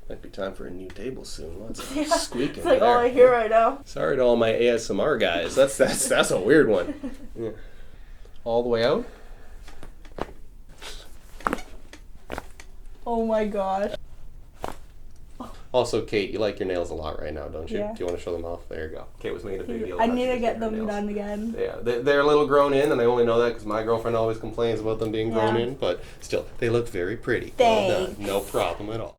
Might be time for a new table soon. Lots of squeaking. It's like all I hear right now. Sorry to all my ASMR guys. That's a weird one. Yeah. All the way out. Oh my gosh. Also, Kate, you like your nails a lot right now, don't you? Yeah. Do you want to show them off? There you go. Kate was making a big deal. I need to get them done again. Yeah, they're a little grown in, and I only know that because my girlfriend always complains about them being grown in, but still, they look very pretty. Thanks. Well done. No problem at all.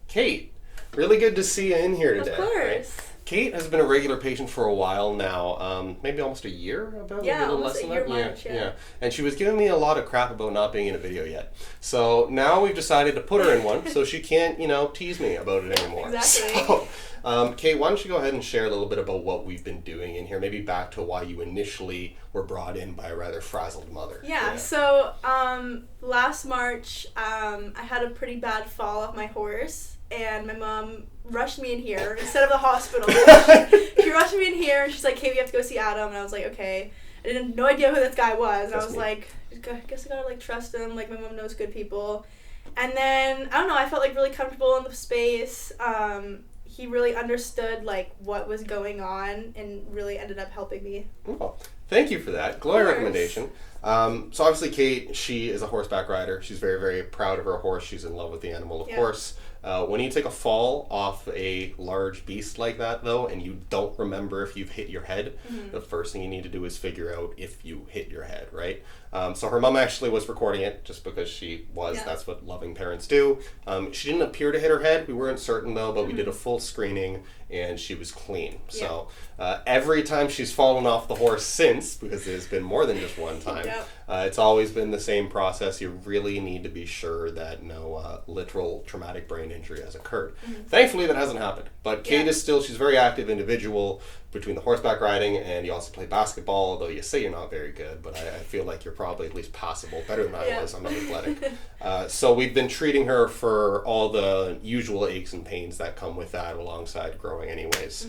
Kate, really good to see you in here today. Of course. Right? Kate has been a regular patient for a while now, maybe almost a year about? Yeah, maybe a little almost less a than year that? much, Yeah. And she was giving me a lot of crap about not being in a video yet. So now we've decided to put her in one so she can't, tease me about it anymore. Exactly. So, Kate, why don't you go ahead and share a little bit about what we've been doing in here, maybe back to why you initially were brought in by a rather frazzled mother. Yeah. So last March, I had a pretty bad fall off my horse, and my mom rushed me in here instead of the hospital. She rushed me in here, and she's like, "Hey, we have to go see Adam." And I was like, "Okay." I didn't no idea who this guy was. And I was like, I guess I gotta trust him. Like, my mom knows good people. And then I don't know. I felt really comfortable in the space. He really understood what was going on and really ended up helping me. Oh, thank you for that. Glowing recommendation. So obviously Kate, she is a horseback rider. She's very, very proud of her horse. She's in love with the animal, of course. When you take a fall off a large beast like that, though, and you don't remember if you've hit your head, the first thing you need to do is figure out if you hit your head, right? So her mom actually was recording it just because she was. Yeah. That's what loving parents do. She didn't appear to hit her head. We weren't certain, though, but we did a full screening, and she was clean. So every time she's fallen off the horse since, because there's been more than just one time, it's always been the same process. You really need to be sure that no literal traumatic brain injury has occurred. Thankfully, that hasn't happened. But Kate is still, she's a very active individual between the horseback riding, and you also play basketball, although you say you're not very good, but I feel like you're probably at least passable, better than I was. I'm not athletic. So we've been treating her for all the usual aches and pains that come with that alongside growing anyways.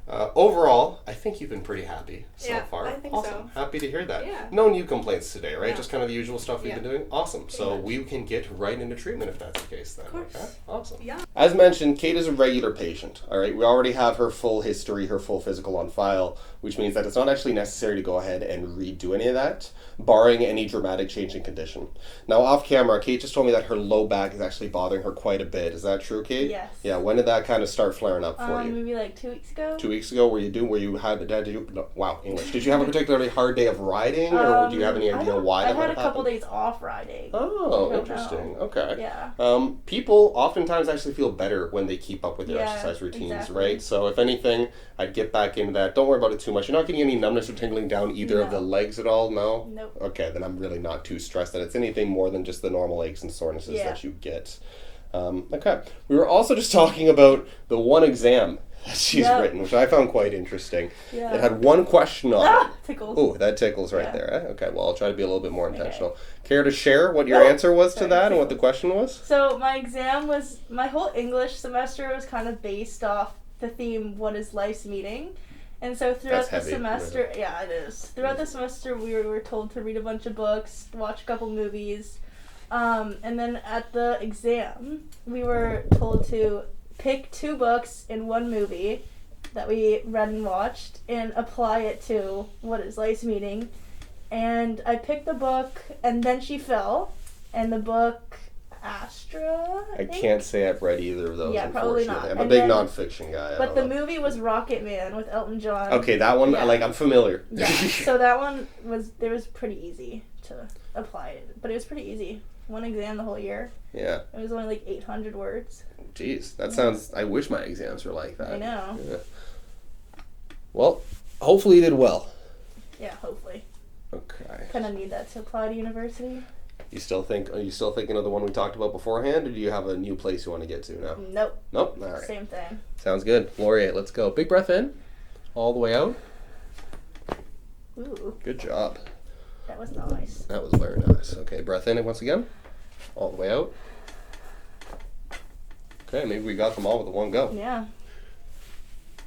Overall, I think you've been pretty happy so far. I think awesome. So. Happy to hear that. Yeah. No new complaints today, right? Yeah. Just kind of the usual stuff we've been doing. Awesome. So much. we can get right into treatment if that's the case then. Of course. Okay. Awesome. Yeah. As mentioned, Kate is a regular patient. All right. We already have her full history, her full physical on file, which means that it's not actually necessary to go ahead and redo any of that, barring any dramatic change in condition. Now, off camera, Kate just told me that her low back is actually bothering her quite a bit. Is that true, Kate? Yes. Yeah. When did that kind of start flaring up for you? Maybe 2 weeks ago. 2 weeks ago, Did you have a particularly hard day of riding, or do you have any idea why that I had might a couple happen? days off riding. Oh, interesting. Okay. Yeah. People oftentimes actually feel better when they keep up with their exercise routines, right? So if anything, I'd get back into that. Don't worry about it too much. You're not getting any numbness or tingling down either of the legs at all, no? Nope. Okay, then I'm really not too stressed that it's anything more than just the normal aches and sorenesses that you get. Okay. We were also just talking about the one exam that she's written, which I found quite interesting. Yeah. It had one question on it. Tickles. Oh, that tickles right there. Eh? Okay, well, I'll try to be a little bit more intentional. Care to share what your answer was to that and what the question was? So my exam was, my whole English semester was kind of based off the theme, what is life's meaning? And so throughout the semester, it is. Throughout the semester, we were told to read a bunch of books, watch a couple movies, and then at the exam, we were told to pick 2 books in 1 movie that we read and watched and apply it to what is life's meaning. And I picked the book, and then she fell, and the book Astra, I think? Can't say I've read either of those, probably not. I'm a big nonfiction guy. But the movie was Rocket Man with Elton John. Okay, that one, I'm familiar. Yeah, so that one was pretty easy to apply it, but it was pretty easy. 1 exam the whole year. Yeah. It was only 800 words. Jeez, that sounds, I wish my exams were like that. I know. Yeah. Well, hopefully you did well. Yeah, hopefully. Okay. Kind of need that to apply to university. Are you still thinking of the one we talked about beforehand, or do you have a new place you want to get to now? Nope. All right. Same thing. Sounds good. Laureate, let's go. Big breath in. All the way out. Ooh. Good job. That was nice. That was very nice. Okay, breath in once again. All the way out. Okay, maybe we got them all with one go. Yeah.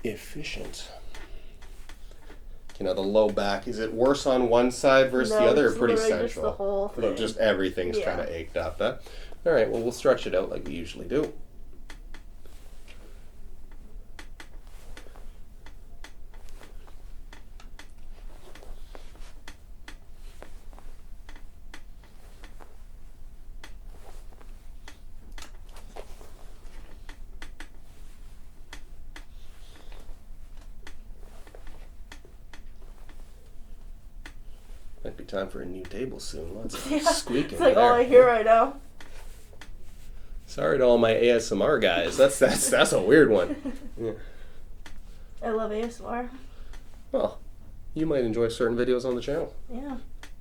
Efficient. the low back. Is it worse on one side versus the other, or pretty central? Just the whole thing. Just everything's kind of ached up. All right, well, we'll stretch it out like we usually do. Might be time for a new table soon. Lots of squeaking. It's like all I hear right now. Sorry to all my ASMR guys. That's a weird one. Yeah. I love ASMR. Well, you might enjoy certain videos on the channel. Yeah.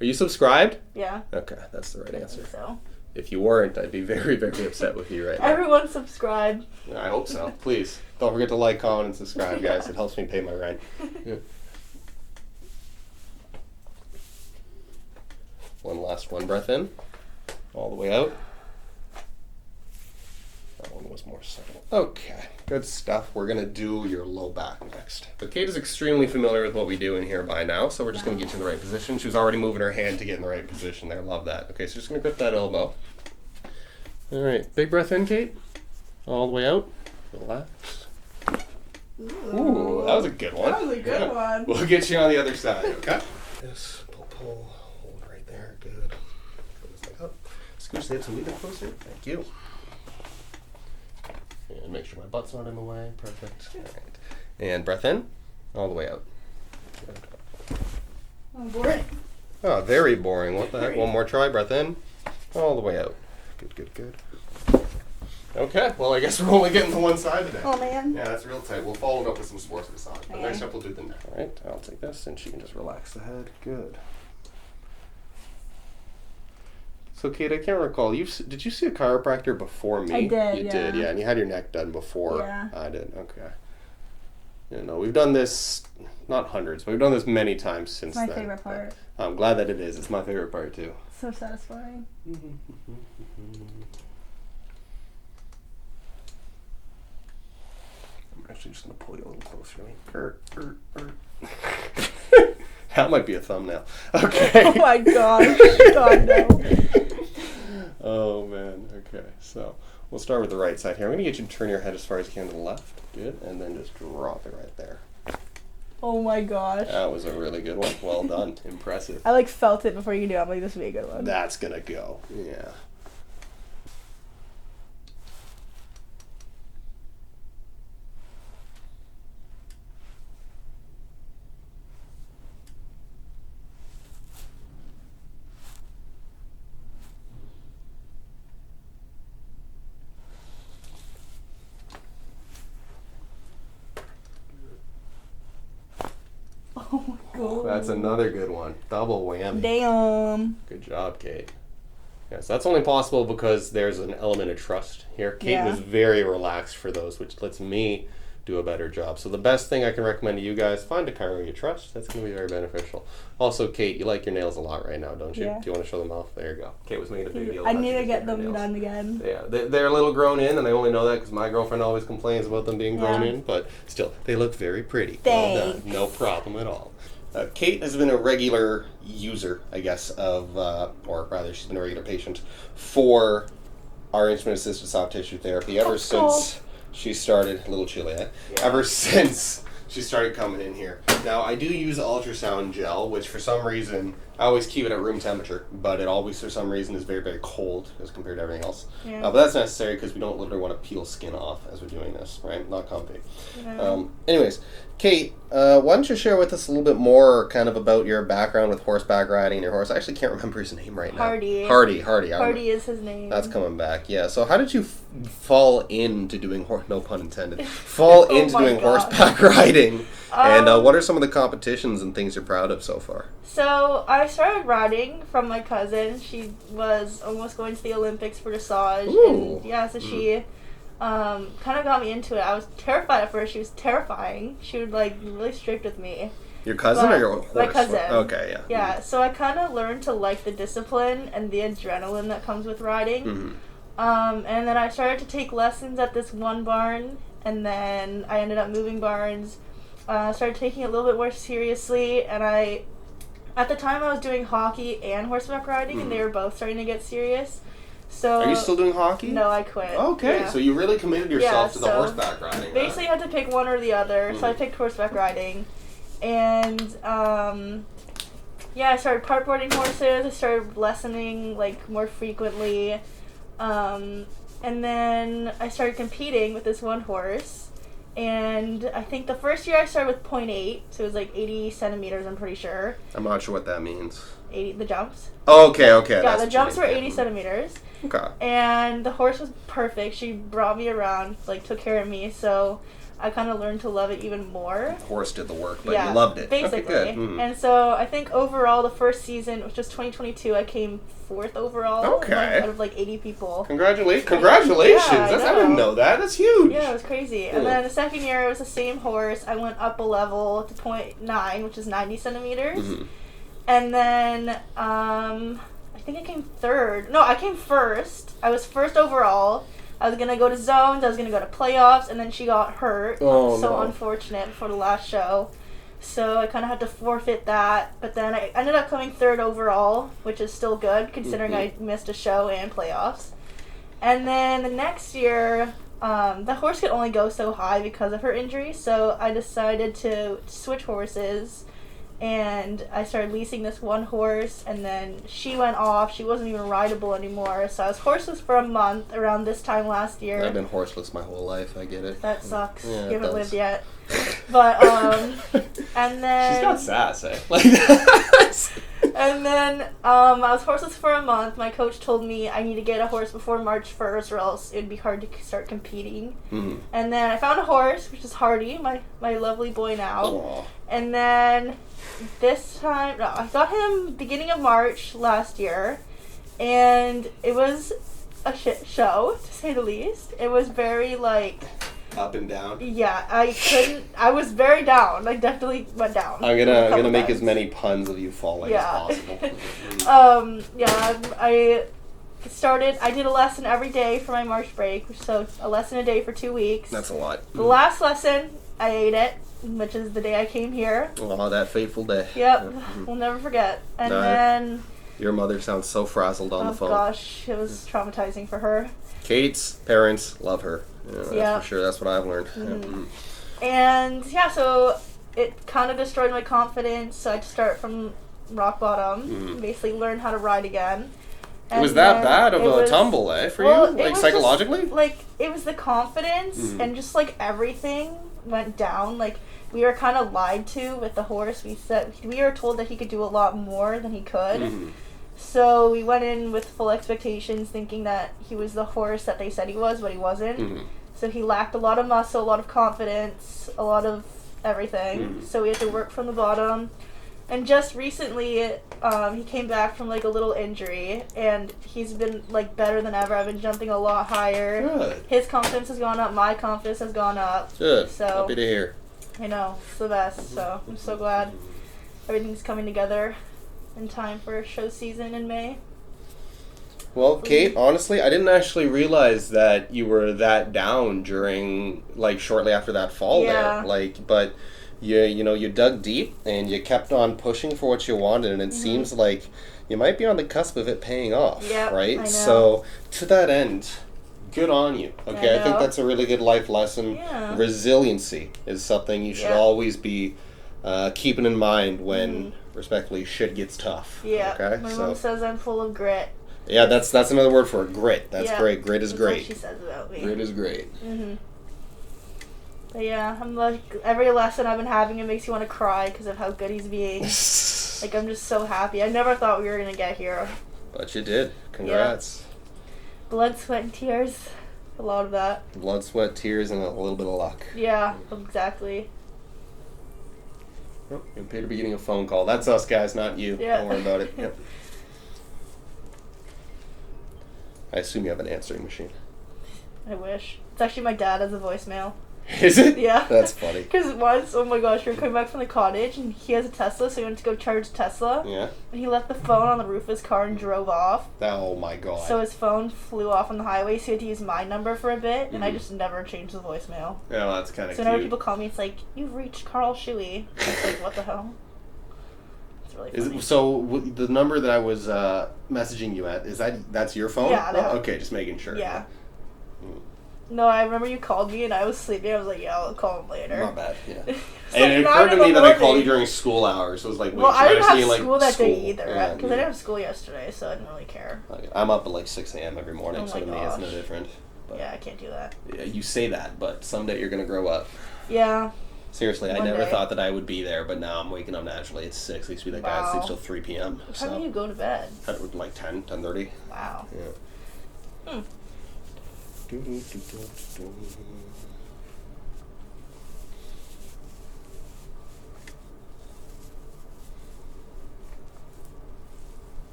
Are you subscribed? Yeah. Okay, that's the right answer. So. If you weren't, I'd be very, very upset with you right now. Everyone subscribe. I hope so. Please. Don't forget to like, comment, and subscribe, guys. It helps me pay my rent. Yeah. One last one breath in, all the way out. That one was more subtle. Okay, good stuff. We're going to do your low back next. But Kate is extremely familiar with what we do in here by now, so we're just going to get you in the right position. She was already moving her hand to get in the right position there. Love that. Okay, so just going to grip that elbow. All right, big breath in, Kate. All the way out. Relax. Ooh, that was a good one. That was a good one. We'll get you on the other side, okay? Yes, pull. Good. Up. Scooch the hips a little bit closer. Thank you. And make sure my butt's not in the way. Perfect. All right. And breath in, all the way out. Good. Oh, boring. Oh, very boring. What the heck? One more try. Breath in, all the way out. Good. Okay. Well, I guess we're only getting to one side today. Oh, man. Yeah, that's real tight. We'll follow it up with some sports massage. But Okay. next up, we'll do the neck. All right. I'll take this, and she can just relax the head. Good. So, Kate, I can't recall. Did you see a chiropractor before me? I did, You did, yeah. And you had your neck done before I did. Okay. Yeah, no, we've done this, not hundreds, but we've done this many times since then. It's my favorite part. I'm glad that it is. It's my favorite part, too. So satisfying. I'm actually just going to pull you a little closer to me. That might be a thumbnail. Okay. Oh my gosh. God, no. Oh, man. Okay. So we'll start with the right side here. I'm going to get you to turn your head as far as you can to the left. Good. And then just drop it right there. Oh my gosh. That was a really good one. Well done. Impressive. I felt it before you knew. I'm like, this would be a good one. That's going to go. Yeah. Oh my god. That's another good one. Double whammy. Damn. Good job, Kate. Yes, that's only possible because there's an element of trust here. Kate was very relaxed for those, which lets me do a better job. So the best thing I can recommend to you guys, find a chiro you trust. That's going to be very beneficial. Also, Kate, you like your nails a lot right now, don't you? Yeah. Do you want to show them off? There you go. Kate was making a big deal I about need you to get getting her them nails done again. Yeah, they're a little grown in, and I only know that because my girlfriend always complains about them being grown in, but still, they look very pretty. Thanks. Well done. No problem at all. Kate has been a regular user, I guess, of, or rather, she's been a regular patient for our instrument-assisted soft tissue therapy ever since she started, a little chilly, ever since she started coming in here. Now, I do use ultrasound gel, which for some reason, I always keep it at room temperature, but it always, for some reason, is very, very cold as compared to everything else. Yeah. But that's necessary because we don't literally want to peel skin off as we're doing this, right? Not comfy. Yeah. Anyways, Kate, why don't you share with us a little bit more kind of about your background with horseback riding and your horse? I actually can't remember his name right now. Hardy. Hardy is his name. That's coming back, yeah. So how did you fall into doing, no pun intended, fall into doing horseback riding? And what are some of the competitions and things you're proud of so far? So I started riding from my cousin. She was almost going to the Olympics for dressage. Ooh. And yeah, so she kind of got me into it. I was terrified at first. She was terrifying. She would be really strict with me. Your cousin or your horse? My cousin. Okay, yeah. Yeah, so I kind of learned to like the discipline and the adrenaline that comes with riding. Mm-hmm. And then I started to take lessons at this one barn, and then I ended up moving barns. started taking it a little bit more seriously, and at the time I was doing hockey and horseback riding, and they were both starting to get serious. So are you still doing hockey? No, I quit. Okay, yeah. So you really committed yourself to the so horseback riding. Basically, I had to pick one or the other, so I picked horseback riding. And, I started partboarding horses. I started lessening, more frequently. And then I started competing with this one horse. And I think the first year I started with 0.8, so it was 80 centimeters, I'm pretty sure. I'm not sure what that means. 80, the jumps. Oh, okay. Yeah, the jumps were 80 centimeters. Okay. And the horse was perfect. She brought me around, took care of me, so I kind of learned to love it even more. The horse did the work, but you loved it. Basically. Okay, good. And so I think overall, the first season, which was 2022, I came 4th overall. Okay. Out of 80 people. Congratulations. Yeah, I didn't know that. That's huge. Yeah, it was crazy. And then the second year, it was the same horse. I went up a level to 0.9, which is 90 centimeters. Mm-hmm. And then, I think I came 3rd. No, I came 1st. I was 1st overall. I was going to go to zones. I was going to go to playoffs. And then she got hurt. Oh, so no. unfortunate before the last show. So I kind of had to forfeit that. But then I ended up coming 3rd overall, which is still good considering I missed a show and playoffs. And then the next year, the horse could only go so high because of her injury. So I decided to switch horses. And I started leasing this one horse, and then she went off. She wasn't even rideable anymore. So I was horseless for a month around this time last year. I've been horseless my whole life. I get it. That sucks. Yeah, you haven't lived yet. But, and then... She's got sass, eh? And then I was horseless for a month. My coach told me I need to get a horse before March 1st or else it would be hard to start competing. Mm-hmm. And then I found a horse, which is Hardy, my lovely boy now. Aww. And then this time, I got him beginning of March last year. And it was a shit show, to say the least. It was very, up and down. Yeah, I was very down. Definitely went down. I'm gonna make as many puns of you falling as possible. I did a lesson every day for my March break, so a lesson a day for 2 weeks. That's a lot. The last lesson, I ate it, which is the day I came here. Oh, that fateful day. Yep, we'll never forget. And then... Your mother sounds so frazzled on the phone. Oh gosh, it was traumatizing for her. Kate's parents love her. Yeah, that's for sure. That's what I've learned. Mm-hmm. And so it kind of destroyed my confidence. So I had to start from rock bottom, basically learn how to ride again. And it was that bad of a tumble, for you? Psychologically? It was the confidence and just everything went down. We were kind of lied to with the horse. We were told that he could do a lot more than he could. Mm-hmm. So we went in with full expectations, thinking that he was the horse that they said he was, but he wasn't. Mm-hmm. So he lacked a lot of muscle, a lot of confidence, a lot of everything. Mm-hmm. So we had to work from the bottom. And just recently, he came back from a little injury, and he's been better than ever. I've been jumping a lot higher. Good. His confidence has gone up. My confidence has gone up. Good. So happy to hear. I know, it's the best. So I'm so glad everything's coming together in time for show season in May. Well, Kate, honestly, I didn't actually realize that you were that down during, shortly after that fall there. But you dug deep and you kept on pushing for what you wanted, and it seems like you might be on the cusp of it paying off, right? I know. So, to that end, good on you, okay? I think that's a really good life lesson. Yeah. Resiliency is something you should always be keeping in mind when, respectfully, shit gets tough. Yeah, okay? My mom says I'm full of grit. Yeah, that's another word for it, grit. That's great. Grit is great. That's what she says about me. Grit is great. Mm-hmm. But yeah, I'm every lesson I've been having, it makes you want to cry because of how good he's being. I'm just so happy. I never thought we were going to get here. But you did. Congrats. Yeah. Blood, sweat, and tears. A lot of that. Blood, sweat, tears, and a little bit of luck. Yeah, exactly. Oh, you appear to be getting a phone call. That's us, guys, not you. Yeah. Don't worry about it. Yep. I assume you have an answering machine. I wish. It's actually my dad as a voicemail. Is it? Yeah. That's funny. Because once, oh my gosh, we were coming back from the cottage, and he has a Tesla, so we went to go charge Tesla. Yeah. And he left the phone on the roof of his car and drove off. Oh my god. So his phone flew off on the highway, so he had to use my number for a bit, and I just never changed the voicemail. Yeah, well, that's kind of so cute. whenever people call me, it's like, you've reached Carl Shuey. It's like, what the hell? It's really funny. The number that I was messaging you at, that's your phone? Yeah. Oh, okay, just making sure. Yeah. No, I remember you called me and I was sleeping. I was like, yeah, I'll call him later. Not bad, yeah. And it occurred to me that I called you during school hours. So it was like, wait, well, I didn't have school school that day either. Yeah, Because I didn't have school yesterday, so I didn't really care. I'm up at like 6 a.m. every morning, so to me it's no gosh. different. But Yeah, I can't do that. yeah, you say that, but someday you're going to grow up. Yeah. Seriously, I One never day. thought that I would be there, but now I'm waking up naturally at 6. I used to be that guy that sleeps till 3 p.m. What time do you go to bed? Like 10:30. Wow. Yeah.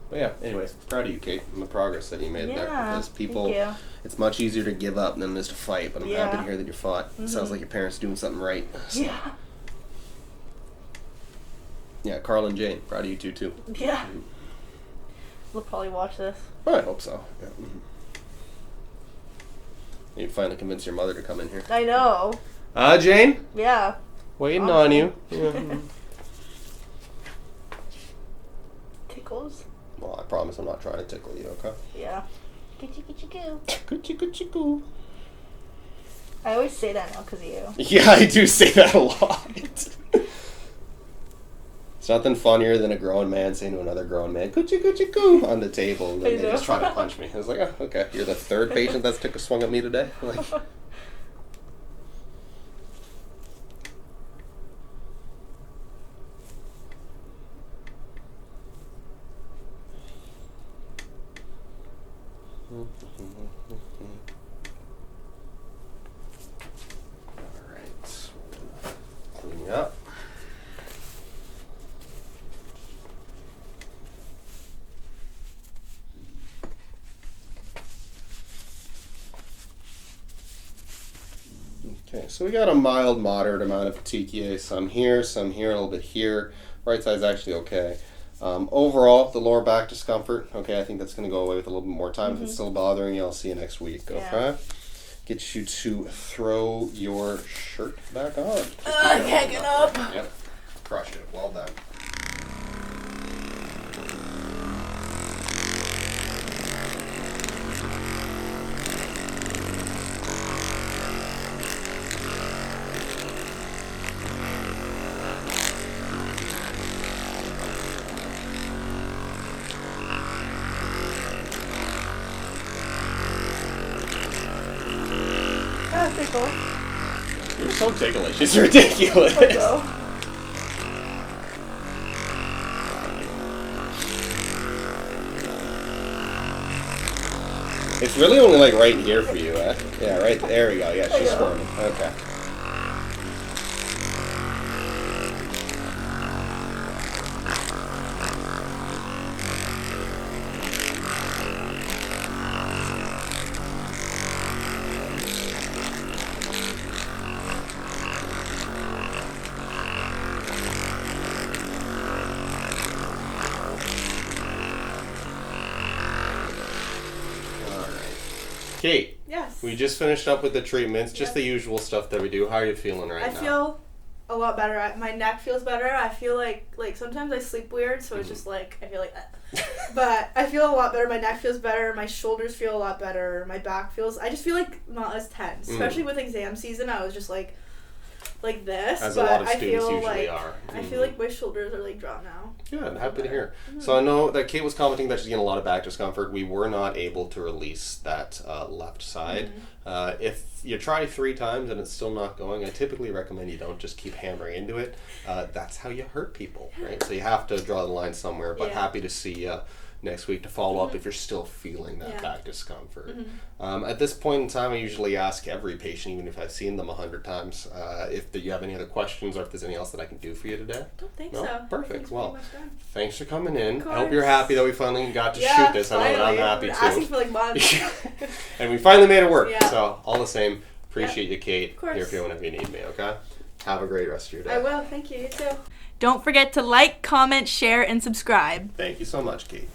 But yeah, anyways, proud of you, Kate, and the progress that you made there. Because people, it's much easier to give up than it is to fight, but I'm happy to hear that you fought. It sounds like your parents doing something right. So. Yeah. Yeah, Carl and Jane, proud of you too. Yeah. They'll probably watch this. Well, I hope so. Yeah. You finally convince your mother to come in here. I know. Jane? Yeah. Waiting on you. Yeah. Tickles? Well, I promise I'm not trying to tickle you, okay? Yeah. Goo. Goo. I always say that now because of you. Yeah, I do say that a lot. It's nothing funnier than a grown man saying to another grown man, coochie coo, on the table, and then they just try to punch me. I was like, oh, okay, you're the third patient that's took a swing at me today? Like, alright, clean you up. Okay, so we got a mild, moderate amount of petechiae, some here, a little bit here. Right side's actually okay. Overall, the lower back discomfort, okay, I think that's going to go away with a little bit more time. If it's still bothering you, I'll see you next week, okay? Get you to throw your shirt back on. I can't get up. Yep, crushed it. Well done. You're so ticklish. It's ridiculous. It's really only like right here for you, eh? Yeah, right there we go. Yeah, she's squirming. Okay. Kate. Yes. We just finished up with the treatments, just the usual stuff that we do. How are you feeling right now? I feel a lot better. My neck feels better. I feel like sometimes I sleep weird, so it's just like I feel like that. But I feel a lot better. My neck feels better. My shoulders feel a lot better. My back feels. I just feel like not as tense, especially with exam season. I was just like this. As but a lot of I students feel usually like, are. I feel like my shoulders are like drawn now. Yeah, I'm happy to hear. So I know that Kate was commenting that she's getting a lot of back discomfort. We were not able to release that left side. If you try 3 times and it's still not going, I typically recommend you don't just keep hammering into it. That's how you hurt people, right? So you have to draw the line somewhere. But happy to see next week to follow up if you're still feeling that back discomfort. Mm-hmm. At this point in time, I usually ask every patient, even if I've seen them 100 times, if you have any other questions or if there's anything else that I can do for you today. I don't think No? so. Perfect. Well, thanks for coming in. Of I hope you're course. happy that we finally got to shoot this. I know that I'm happy I've too. been asking for like months. And we finally made it work. Yeah. So all the same, appreciate you, Kate. Of course. Here for you whenever you need me, okay? Have a great rest of your day. I will. Thank you. You too. Don't forget to like, comment, share, and subscribe. Thank you so much, Kate.